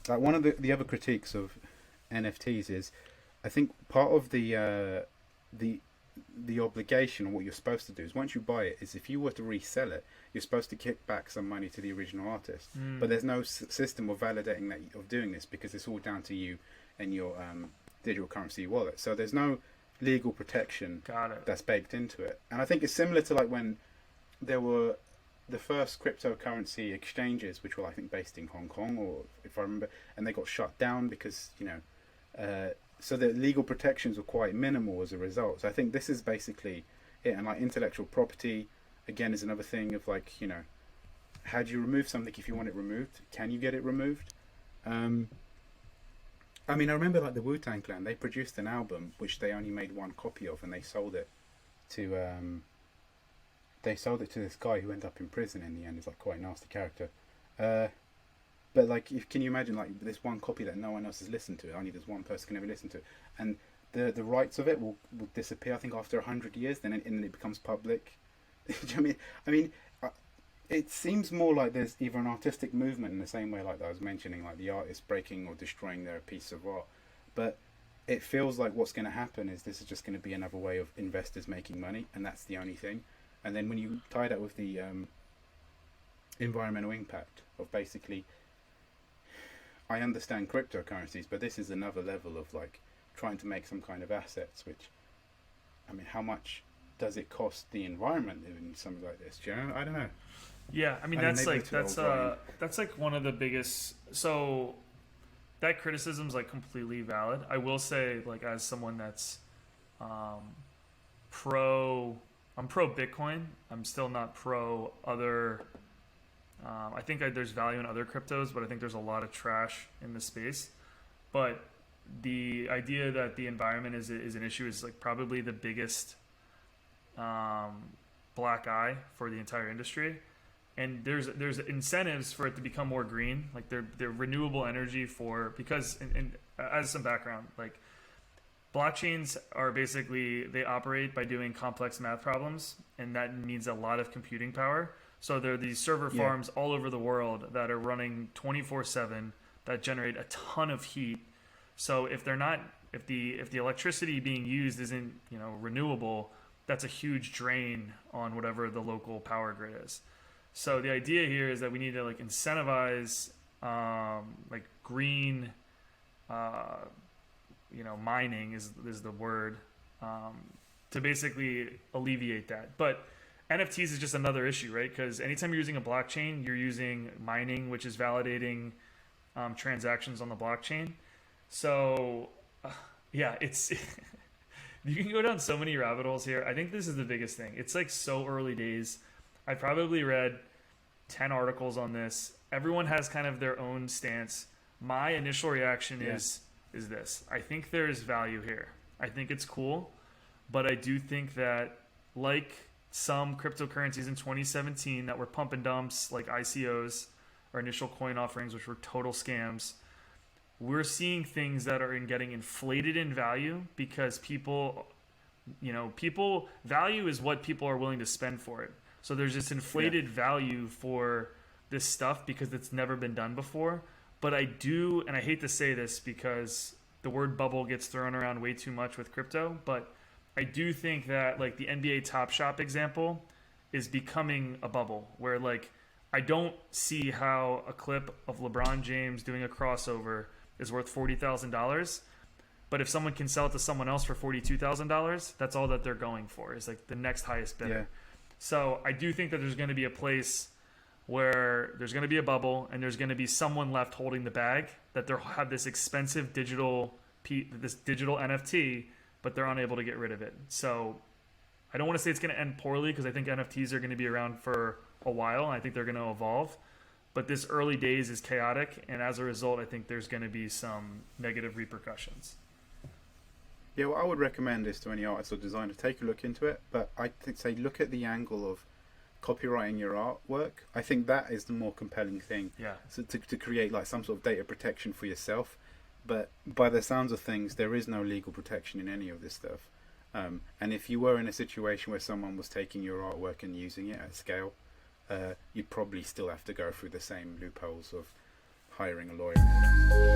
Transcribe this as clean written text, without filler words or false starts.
Like one of the other critiques of NFTs is, I think part of the the obligation, or what you're supposed to do, is once you buy it, is if you were to resell it, you're supposed to kick back some money to the original artist. But there's no system of validating that, of doing this, because it's all down to you and your digital currency wallet. So there's no legal protection that's baked into it. And I think it's similar to like when there were the first cryptocurrency exchanges, which were I think based in Hong Kong, or if I remember, and they got shut down because so the legal protections were quite minimal as a result. So I think this is basically it. And like intellectual property, again, is another thing of like, how do you remove something if you want it removed? Can you get it removed? I mean, I remember like the Wu-Tang Clan, they produced an album which they only made one copy of, and they sold it to this guy who ended up in prison in the end. He's like quite a nasty character. But like, can you imagine like this one copy that no one else has listened to? Only this one person can ever listen to, and the rights of it will disappear. I think after 100 years, then it becomes public. Do you know what I mean? It seems more like there's either an artistic movement in the same way like that I was mentioning, like the artist breaking or destroying their piece of art, but it feels like what's going to happen is this is just going to be another way of investors making money, and that's the only thing. And then when you tie that with the environmental impact of basically, I understand cryptocurrencies, but this is another level of like trying to make some kind of assets, which, I mean, how much does it cost the environment in something like this? Do you know? I don't know. Yeah, I mean that's like one of the biggest. So that criticism's like completely valid. I will say, like, as someone that's pro, I'm pro Bitcoin. I'm still not pro other. I think there's value in other cryptos, but I think there's a lot of trash in the space. But the idea that the environment is an issue is like probably the biggest black eye for the entire industry. And there's incentives for it to become more green, like they're renewable energy because as some background, like blockchains are basically, they operate by doing complex math problems, and that needs a lot of computing power. So there are these server farms all over the world that are running 24/7 that generate a ton of heat. So if the electricity being used isn't renewable, that's a huge drain on whatever the local power grid is. So the idea here is that we need to like incentivize like green, mining is the word, to basically alleviate that. But NFTs is just another issue, right? Because anytime you're using a blockchain, you're using mining, which is validating transactions on the blockchain. So it's you can go down so many rabbit holes here. I think this is the biggest thing. It's like so early days. I probably read 10 articles on this. Everyone has kind of their own stance. My initial reaction is this. I think there's value here. I think it's cool, but I do think that, like some cryptocurrencies in 2017 that were pump and dumps, like ICOs or initial coin offerings, which were total scams, we're seeing things that are getting inflated in value because people value is what people are willing to spend for it. So there's this inflated value for this stuff because it's never been done before. But I do, and I hate to say this because the word bubble gets thrown around way too much with crypto, but I do think that like the NBA Top Shop example is becoming a bubble where like I don't see how a clip of LeBron James doing a crossover is worth $40,000. But if someone can sell it to someone else for $42,000, that's all that they're going for, is like the next highest bidder. Yeah. So I do think that there's going to be a place where there's going to be a bubble and there's going to be someone left holding the bag, that they'll have this expensive digital NFT, but they're unable to get rid of it. So I don't want to say it's going to end poorly because I think NFTs are going to be around for a while. And I think they're going to evolve. But this early days is chaotic. And as a result, I think there's going to be some negative repercussions. Yeah, what I would recommend is to any artist or designer, take a look into it. But I'd say look at the angle of copyrighting your artwork. I think that is the more compelling thing. Yeah. So to create like some sort of data protection for yourself. But by the sounds of things, there is no legal protection in any of this stuff. And if you were in a situation where someone was taking your artwork and using it at scale, you'd probably still have to go through the same loopholes of hiring a lawyer and all that.